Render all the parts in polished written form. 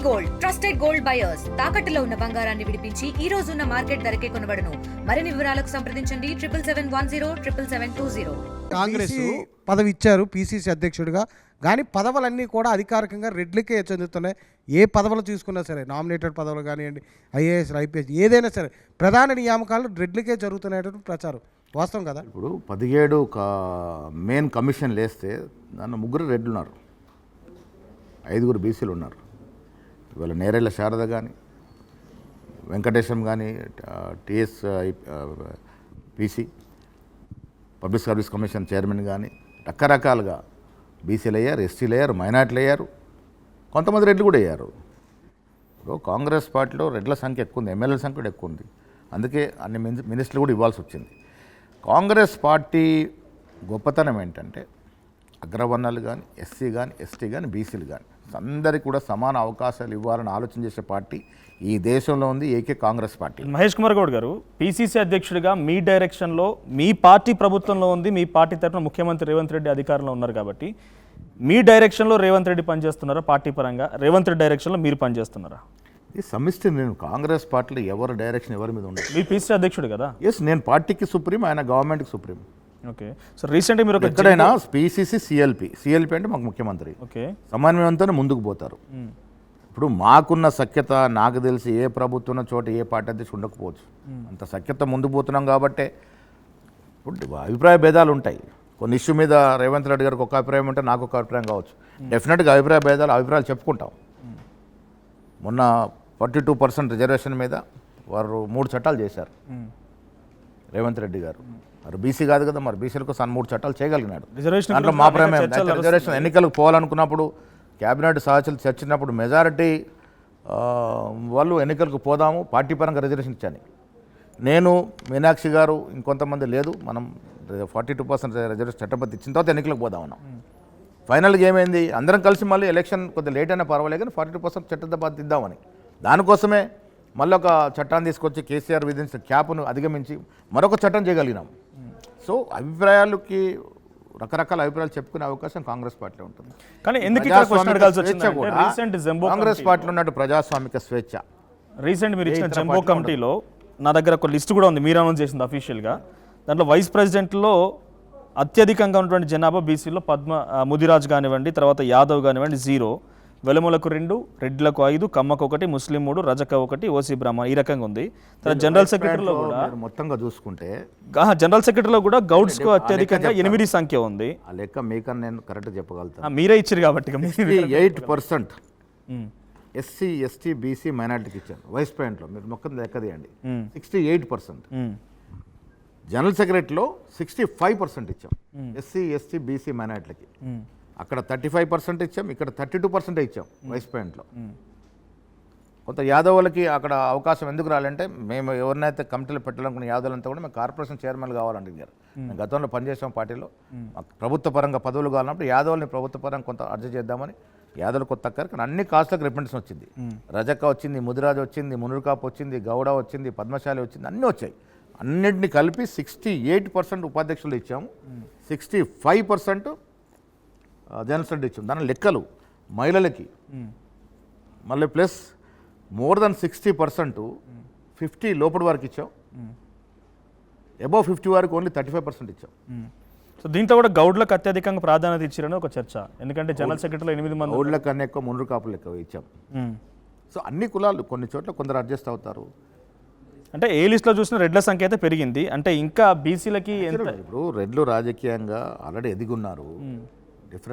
Gold trusted gold buyers తాకట్టులో ఉన్న బంగారాన్ని విడిపించి ఈ రోజు ఉన్న మార్కెట్ ధరకే కొనబడును. మరిన్ని వివరాలకు సంప్రదించండి 77107720. కాంగ్రెస్ పదవి ఇచ్చారు పిసిసి అధ్యక్షుడిగా, కానీ పదవులన్నీ కూడా అధికారికంగా రెడ్లకే చెందుతున్నాయి. ఏ పదవులు తీసుకున్నా సరే, నామినేటెడ్ పదవులు కానివ్వండి, ఐఏఎస్ ఐపీఎస్ ఏదైనా సరే ప్రధాన నియామకాలు రెడ్లకే జరుగుతున్నాయని ప్రచారం వాస్తవం కదా. ఇప్పుడు 17 మెయిన్ కమిషన్ లేస్తే దాన్ని 3 రెడ్లు ఉన్నారు, 5 బీసీలు ఉన్నారు. ఇవాళ నేరేళ్ల శారద కానీ, వెంకటేశం కానీ, TS PC public service commission chairman కానీ రకరకాలుగా బీసీలు అయ్యారు, ఎస్టీలు అయ్యారు, మైనార్టీలు అయ్యారు, కొంతమంది రెడ్లు కూడా అయ్యారు. ఇప్పుడు కాంగ్రెస్ పార్టీలో రెడ్ల సంఖ్య ఎక్కువ ఉంది, ఎమ్మెల్యేల సంఖ్య కూడా ఎక్కువ ఉంది. అందుకే అన్ని మినిస్టర్లు కూడా ఇవ్వాల్సి వచ్చింది. కాంగ్రెస్ పార్టీ గొప్పతనం ఏంటంటే అగ్రవర్ణాలు కానీ, ఎస్సీ కానీ, ఎస్టీ కానీ, బీసీలు కానీ అందరికీ కూడా సమాన అవకాశాలు ఇవ్వాలని ఆలోచన చేసే పార్టీ ఈ దేశంలో ఉంది ఏకే కాంగ్రెస్ పార్టీ. మహేష్ కుమార్ గౌడ్ గారు, పీసీసీ అధ్యక్షుడిగా మీ డైరెక్షన్లో మీ పార్టీ ప్రభుత్వంలో ఉంది, మీ పార్టీ తరఫున ముఖ్యమంత్రి రేవంత్ రెడ్డి అధికారంలో ఉన్నారు కాబట్టి మీ డైరెక్షన్లో రేవంత్ రెడ్డి పనిచేస్తున్నారా? పార్టీ పరంగా రేవంత్ రెడ్డి డైరెక్షన్లో మీరు పనిచేస్తున్నారా? ఈ సమిష్టి నేను కాంగ్రెస్ పార్టీలో ఎవరి డైరెక్షన్ ఎవరి మీద ఉండదు. మీ పీసీసీ అధ్యక్షుడు కదా? ఎస్, నేను పార్టీకి సుప్రీం, ఆయన గవర్నమెంట్కి సుప్రీం. ఓకే. సో రీసెంట్గా మీరు ఎక్కడైనా పీసీసీ సిఎల్పి అంటే మాకు ముఖ్యమంత్రి ఓకే సమన్వయంతోనే ముందుకు పోతారు. ఇప్పుడు మాకున్న సఖ్యత నాకు తెలిసి ఏ ప్రభుత్వం ఉన్న చోట ఏ పార్టీ అధ్యక్షుడు ఉండకపోవచ్చు. అంత సఖ్యత ముందుకు పోతున్నాం కాబట్టే ఇప్పుడు అభిప్రాయ భేదాలు ఉంటాయి. కొన్ని ఇష్యూ మీద రేవంత్ రెడ్డి గారికి ఒక అభిప్రాయం ఉంటే నాకు ఒక అభిప్రాయం కావచ్చు. డెఫినెట్గా అభిప్రాయాలు చెప్పుకుంటాం. మొన్న 42% రిజర్వేషన్ మీద వారు 3 చట్టాలు చేశారు రేవంత్ రెడ్డి గారు. మరి బీసీ కాదు కదా, మరి బీసీలకు 3 చట్టాలు చేయగలిగినాడు. దాంట్లో మా ప్రమేయం రిజర్వేషన్ ఎన్నికలకు పోవాలనుకున్నప్పుడు క్యాబినెట్ సహచరులు చర్చినప్పుడు మెజారిటీ వాళ్ళు ఎన్నికలకు పోదాము పార్టీ పరంగా రిజర్వేషన్ ఇచ్చాను. నేను, మీనాక్షి గారు, ఇంకొంతమంది లేదు, మనం 42% రిజర్వేషన్ చట్టబద్ధి ఇచ్చిన తర్వాత ఎన్నికలకు పోదామన్నాం. ఫైనల్గా ఏమైంది, అందరం కలిసి మళ్ళీ ఎలక్షన్ కొద్దిగా లేట్ అయినా పర్వాలేదు కానీ 42% చట్టబద్ధి ఇద్దామని దానికోసమే మళ్ళీ ఒక చట్టాన్ని తీసుకొచ్చి కేసీఆర్ విధించిన క్యాప్ను అధిగమించి మరొక చట్టం చేయగలిగినాం. సో అభిప్రాయాలకి రకరకాల అభిప్రాయాలు చెప్పుకునే అవకాశం కాంగ్రెస్ పార్టీలో ఉంటుంది. కానీ ఎందుకు కాంగ్రెస్ పార్టీలో ఉన్నట్టు ప్రజాస్వామిక స్వేచ్ఛ రీసెంట్ మీరు ఇచ్చిన జంబో కమిటీలో నా దగ్గర ఒక లిస్ట్ కూడా ఉంది, మీరు అనౌన్స్ చేసింది అఫీషియల్గా. దాంట్లో వైస్ ప్రెసిడెంట్లో అత్యధికంగా ఉన్నటువంటి జనాభా బీసీలో ముదిరాజ్ కానివ్వండి, తర్వాత యాదవ్ కానివ్వండి 0, వెలములకు 2, రెడ్లకు 5, కమ్మకు 1, ముస్లిం 3, రజక 1, ఓసీ బ్రాహ్మణ ఈ రకంగా ఉంది. తర్వాత జనరల్ సెక్రటరీలో కూడా మొత్తంగా చూసుకుంటే జనరల్ సెక్రటరీలో కూడా గౌడ్స్కు అత్యధికంగా 8 సంఖ్య ఉంది. ఆ లెక్క మీకన్నా నేను కరెక్ట్ చెప్పగలుగుతాను. మీరే ఇచ్చారు కాబట్టి 8% ఎస్సీ, ఎస్టీ, బీసీ, మైనార్టీకి ఇచ్చాను. వైస్ ప్రెసిడెంట్లో మీరు మొక్క లెక్క తీయండి 68%. జనరల్ సెక్రటరీలో 65% ఇచ్చాం ఎస్సీ, ఎస్టీ, బీసీ, మైనార్టీలకి. అక్కడ 35% ఇచ్చాం, ఇక్కడ 32% ఇచ్చాం వైస్ ప్రెసిడెంట్లో. కొంత యాదవులకి అక్కడ అవకాశం ఎందుకు రాలంటే మేము ఎవరినైతే కమిటీలో పెట్టాలనుకున్న యాదవులంతా కూడా మేము కార్పొరేషన్ చైర్మన్ కావాలంటే మేము గతంలో పనిచేసాం పార్టీలో. మాకు ప్రభుత్వ పరంగా పదవులు కావాలన్నప్పుడు యాదవుల్ని ప్రభుత్వ పరంగా కొంత అర్జీ చేద్దామని యాదవులు కొత్త కానీ అన్ని కాస్ట్లకు రిప్రజెంటేషన్ వచ్చింది. రజక వచ్చింది, ముదిరాజు వచ్చింది, మునురుకాపు వచ్చింది, గౌడ వచ్చింది, పద్మశాలి వచ్చింది, అన్నీ వచ్చాయి. అన్నింటినీ కలిపి 68% ఉపాధ్యక్షులు ఇచ్చాము, 65% జనరల్ సెక్రటరీ ఇచ్చాము. దాని లెక్కలు మహిళలకి మళ్ళీ ప్లస్ మోర్ దెన్ 60% 50 లోపల వారికి ఇచ్చాం, అబౌవ్ 50 వారికి ఓన్లీ 35% ఇచ్చాం. సో దీంట్లో కూడా గౌడ్లకు అత్యధికంగా ప్రాధాన్యత ఇచ్చారని ఒక చర్చ. ఎందుకంటే జనరల్ సెక్రటరీలో 8 మంది గౌడ్ల కన్నా ఎక్కువ మునురు కాపులు ఎక్కువ ఇచ్చాం. సో అన్ని కులాలు కొన్ని చోట్ల కొందరు అడ్జస్ట్ అవుతారు. అంటే ఏ లిస్ట్లో చూసినా రెడ్ల సంఖ్య అయితే పెరిగింది. అంటే ఇంకా బీసీలకి ఇప్పుడు రెడ్లు రాజకీయంగా ఆల్రెడీ ఎదిగున్నారు,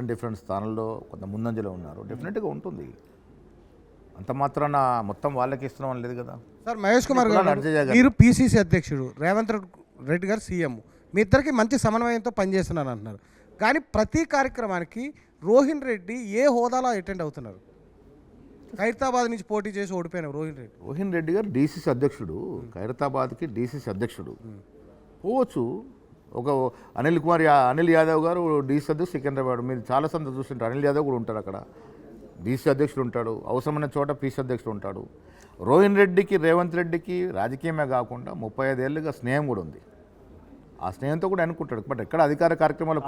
డిఫరెంట్ స్థానాల్లో కొంత ముందంజలో ఉన్నారు. డెఫినెట్గా ఉంటుంది. అంత మాత్రాన మొత్తం వాళ్ళకి ఇస్తున్నాం లేదు కదా. సార్ మహేష్ కుమార్ గారు, మీరు పిసిసి అధ్యక్షుడు, రేవంత్ రెడ్డి గారు సీఎం, మీ ఇద్దరికి మంచి సమన్వయంతో పనిచేస్తున్నాను అంటున్నారు. కానీ ప్రతి కార్యక్రమానికి రోహిన్ రెడ్డి ఏ హోదాలో అటెండ్ అవుతున్నారు? ఖైరతాబాద్ నుంచి పోటీ చేసి ఓడిపోయిన రోహిన్ రెడ్డి గారు డీసీసీ అధ్యక్షుడు, ఖైరతాబాద్కి డీసీసీ అధ్యక్షుడు పోవచ్చు. ఒక అనిల్ యాదవ్ గారు డీసీ అధ్యక్షుడు సికింద్రాబాద్, మీరు చాలా సందర్భం చూస్తుంటారు. అనిల్ యాదవ్ కూడా ఉంటాడు అక్కడ, డీసీ అధ్యక్షుడు ఉంటాడు, అవసరమైన చోట పీసీ అధ్యక్షుడు ఉంటాడు. రోహిన్ రెడ్డికి రేవంత్ రెడ్డికి రాజకీయమే కాకుండా 35 ఏళ్ళుగా స్నేహం కూడా ఉంది. ఆ స్నేహంతో కూడా అనుకుంటాడు. బట్ ఎక్కడ అధికార కార్యక్రమాలు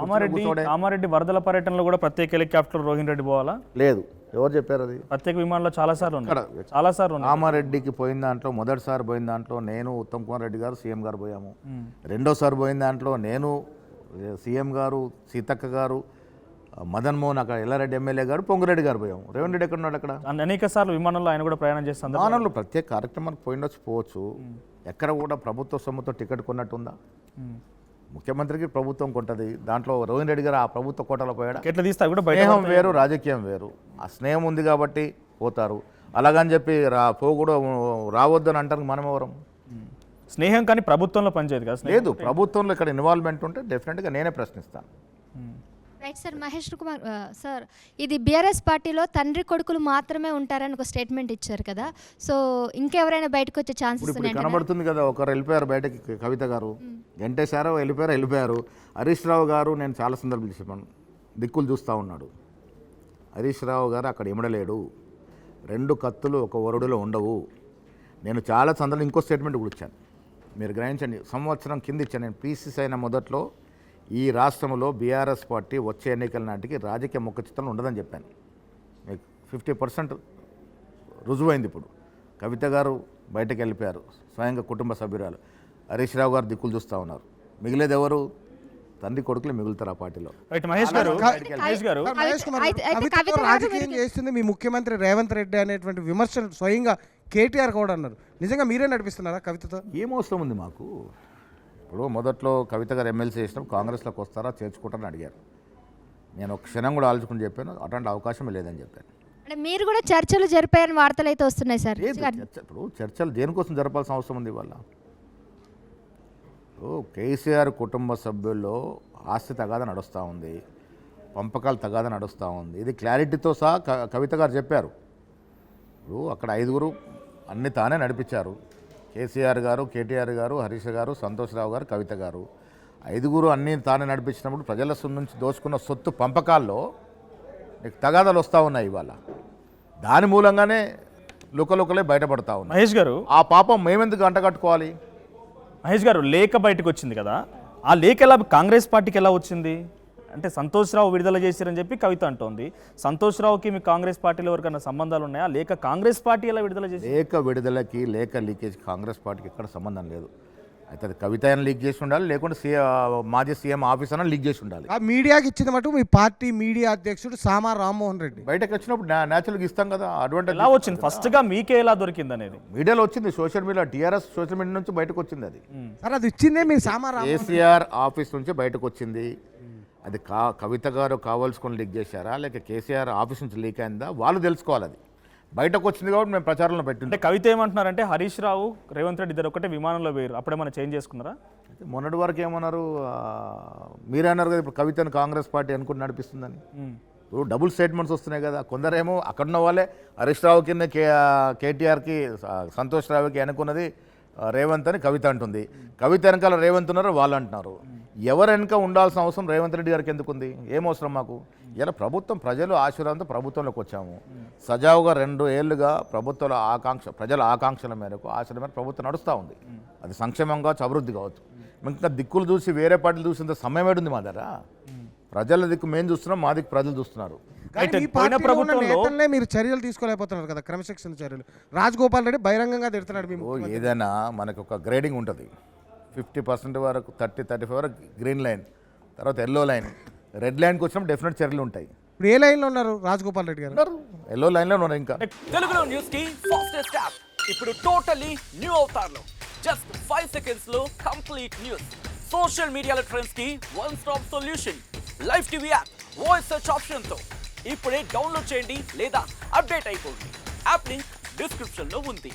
కామారెడ్డి వరదల పర్యటనలో కూడా ప్రత్యేక హెలికాప్టర్ రోహిన్ రెడ్డి పోవాలా? లేదు. ఎవరు చెప్పారు అది? ప్రత్యేక విమానంలో చాలాసార్లు ఉన్నాయి. కామారెడ్డికి పోయిన దాంట్లో మొదటిసారి పోయిన దాంట్లో నేను ఉత్తమ్ కుమార్ రెడ్డి గారు సీఎం గారు పోయాము. రెండోసారి పోయిన దాంట్లో నేను సీఎం గారు, సీతక్క గారు, మదన్ మోహన్, అక్కడ ఎల్లారెడ్డి ఎమ్మెల్యే గారు, పొంగిరెడ్డి గారు పోయాము. రేవంత్ రెడ్డి ఎక్కడ ఉన్నాడు? అక్కడ అనేక సార్లు విమానంలో ఆయన కూడా ప్రయాణం చేస్తాను. విమానంలో ప్రత్యేక కార్యక్రమానికి పోవచ్చు. ఎక్కడ కూడా ప్రభుత్వ సొమ్ముతో టికెట్ కొన్నట్టుందా? ముఖ్యమంత్రికి ప్రభుత్వం కొంటది. దాంట్లో రోహిన్ రెడ్డి గారు ఆ ప్రభుత్వ కోటలో పోయాడు. ఎట్లా తీస్తా కూడా స్నేహం వేరు, రాజకీయం వేరు. ఆ స్నేహం ఉంది కాబట్టి పోతారు. అలాగని చెప్పి రావద్దని అంటారు మనం ఎవరం? స్నేహం కానీ ప్రభుత్వంలో పనిచేయదు కదా? లేదు, ప్రభుత్వంలో ఇక్కడ ఇన్వాల్వ్మెంట్ ఉంటే డెఫినెట్గా నేనే ప్రశ్నిస్తాను. Right sir. Mahesh Kumar sir, ఇది బీఆర్ఎస్ పార్టీలో తండ్రి కొడుకులు మాత్రమే ఉంటారని ఒక స్టేట్మెంట్ ఇచ్చారు కదా, సో ఇంకెవరైనా బయటకు వచ్చే ఛాన్సెస్ ఇప్పుడు కనబడుతుంది కదా. ఒకరు వెళ్ళిపోయారు బయటకి, కవిత గారు వెంటేశారో వెళ్ళిపోయారు. హరీష్ రావు గారు నేను చాలా సందర్భాలు చెప్పాను, దిక్కులు చూస్తూ ఉన్నాడు. హరీష్ రావు గారు అక్కడ ఇమడలేడు. 2 కత్తులు ఒక వరుడులో ఉండవు. నేను చాలా సందర్భాలు ఇంకో స్టేట్మెంట్ కూడా ఇచ్చాను, మీరు గ్రహించండి. సంవత్సరం కింద ఇచ్చాను నేను. పీసీసీ అయిన మొదట్లో ఈ రాష్ట్రంలో బీఆర్ఎస్ పార్టీ వచ్చే ఎన్నికల నాటికి రాజకీయ ముఖ చిత్రంలో ఉండదని చెప్పాను. మీకు 50% రుజువైంది. ఇప్పుడు కవిత గారు బయటకు వెళ్ళిపోయారు, స్వయంగా కుటుంబ సభ్యురాలు. హరీష్ రావు గారు దిక్కులు చూస్తూ ఉన్నారు. మిగిలేది ఎవరు? తండ్రి కొడుకులే మిగులుతారు ఆ పార్టీలో. మహేష్ గారు కవితతో రాజకీయం చేస్తుంది మీ ముఖ్యమంత్రి రేవంత్ రెడ్డి అనేటువంటి విమర్శలు స్వయంగా కేటీఆర్ కూడా అన్నారు. నిజంగా మీరే నడిపిస్తున్నారా కవితతో? ఏం అవసరం ఉంది మాకు? ఇప్పుడు మొదట్లో కవిత గారు ఎమ్మెల్సీ చేసినప్పుడు కాంగ్రెస్లోకి వస్తారా, చేర్చుకుంటారని అడిగారు. నేను ఒక క్షణం కూడా ఆలోచుకుని చెప్పాను, అటువంటి అవకాశం లేదని చెప్పాను. అంటే మీరు కూడా చర్చలు జరిపాయని వార్తలు అయితే వస్తున్నాయి సార్. ఇప్పుడు చర్చలు దేనికోసం జరపాల్సిన అవసరం ఉంది ఇవాళ? కేసీఆర్ కుటుంబ సభ్యుల్లో ఆస్తి తగాద నడుస్తూ ఉంది, పంపకాలు తగాద నడుస్తూ ఉంది. ఇది క్లారిటీతో సహా కవిత గారు చెప్పారు. ఇప్పుడు అక్కడ 5 అన్ని తానే నడిపించారు. కేసీఆర్ గారు, కేటీఆర్ గారు, హరీష్ గారు, సంతోష్రావు గారు, కవిత గారు 5 అన్నీ తానే నడిపించినప్పుడు ప్రజల నుంచి దోచుకున్న సొత్తు పంపకాల్లో తగాదాలు వస్తూ ఉన్నాయి ఇవాళ. దాని మూలంగానే లుకలుకలే బయటపడతా ఉన్నాయి. మహేష్ గారు, ఆ పాపం మేమెందుకు అంటగట్టుకోవాలి? మహేష్ గారు, లేఖ బయటకు వచ్చింది కదా, ఆ లేఖ ఎలా కాంగ్రెస్ పార్టీకి ఎలా వచ్చింది? అంటే సంతోష్రావు విడుదల చేశారని చెప్పి కవిత అంటోంది. సంతోష్రావుకి మీ కాంగ్రెస్ పార్టీలో ఎవరికైనా సంబంధాలు ఉన్నాయా? లేక కాంగ్రెస్ పార్టీ ఎలా విడుదల చేసి? లేఖ విడుదలకి లేఖ లీకేజ్ కాంగ్రెస్ పార్టీకి ఎక్కడ సంబంధం లేదు. అయితే అది కవిత అయినా లీక్ చేసి ఉండాలి, లేకుంటే మాజీ సీఎం ఆఫీస్ అయినా లీక్ చేసి ఉండాలి. ఆ మీడియాకి ఇచ్చిన మటు మీ పార్టీ మీడియా అధ్యక్షుడు సామా రామ్మోహన్ రెడ్డి బయటకు వచ్చినప్పుడు న్యాచురల్గా ఇస్తాం కదా. అడ్వాంటేజ్ ఎలా వచ్చింది? ఫస్ట్గా మీకే ఎలా దొరికింది అనేది మీడియాలో వచ్చింది, social media, TRS social media నుంచి బయటకు వచ్చింది. అది సార్ అది ఇచ్చిందే మీ సామా కేసీఆర్ ఆఫీస్ నుంచి బయటకు వచ్చింది. అది కవిత గారు కావాల్సుకొని లీక్ చేశారా, లేక కేసీఆర్ ఆఫీస్ నుంచి లీక్ అయిందా వాళ్ళు తెలుసుకోవాలి. అది బయటకు వచ్చింది కాబట్టి మేము ప్రచారంలో పెట్టింది. అంటే కవిత ఏమంటున్నారంటే హరీష్ రావు, రేవంత్ రెడ్డి ఇద్దరు ఒకటే విమానంలో వేరు, అప్పుడేమైనా చేంజ్ చేసుకున్నారా? మొన్నటి వరకు ఏమన్నారు, మీరే అన్నారు కదా ఇప్పుడు కవితను కాంగ్రెస్ పార్టీ అనుకుని నడిపిస్తుందని. ఇప్పుడు డబుల్ స్టేట్మెంట్స్ వస్తున్నాయి కదా. కొందరేమో అక్కడున్న వాళ్ళే హరీష్ రావు కింద కేటీఆర్కి, సంతోష్ రావుకి అనుకున్నది రేవంత్ అని కవిత అంటుంది. కవిత వెనకాల రేవంత్ ఉన్నారు వాళ్ళు అంటున్నారు. ఎవరు వెనక ఉండాల్సిన అవసరం రేవంత్ రెడ్డి గారికి ఎందుకుంది? ఏం అవసరం మాకు? ఇలా ప్రభుత్వం ప్రజలు ఆశీర్వాదంతో ప్రభుత్వంలోకి వచ్చాము. సజావుగా 2 ఏళ్లుగా ప్రభుత్వాల ఆకాంక్ష, ప్రజల ఆకాంక్షల మేరకు, ఆశల మేరకు ప్రభుత్వం నడుస్తూ ఉంది. అది సంక్షేమం కావచ్చు, అభివృద్ధి కావచ్చు. ఇంకా దిక్కులు చూసి వేరే పార్టీలు చూసినంత సమయం ఏడుంది మా దగ్గర. ప్రజల దిక్కు మేము చూస్తున్నాం, మా దిక్కు ప్రజలు చూస్తున్నారు. ప్రభుత్వంలో మీరు చర్యలు తీసుకోలేకపోతున్నారు కదా, క్రమశిక్షణ చర్యలు. రాజగోపాల్ రెడ్డి బహిరంగంగా తిడుతున్నాడు. మేము ఏదైనా మనకు ఒక గ్రేడింగ్ ఉంటుంది. 50% వరకు 30-35 వరకు గ్రీన్ లైన్, తర్వాత ఎల్లో లైన్, రెడ్ లైన్కి వచ్చినప్పుడు డెఫినెట్ చర్యలు ఉంటాయి. ఇప్పుడు ఏ లైన్లో ఉన్నారు రాజగోపాల్ రెడ్డి గారు? ఎల్లో లైన్లో ఉన్నారు. ఇంకా తెలుగులో న్యూస్ కి ఫాస్టెస్ట్ యాప్ ఇప్పుడు టోటలీ న్యూ అవతార్లో జస్ట్ 5 సెకండ్స్ లో కంప్లీట్ న్యూస్. సోషల్ మీడియాలో ట్రెండ్స్ కి one stop solution. Live TV app voice search option తో ఇప్పుడే డౌన్లోడ్ చేయండి లేదా అప్డేట్ అయిపోండి. యాప్ లింక్ డిస్క్రిప్షన్ లో ఉంది.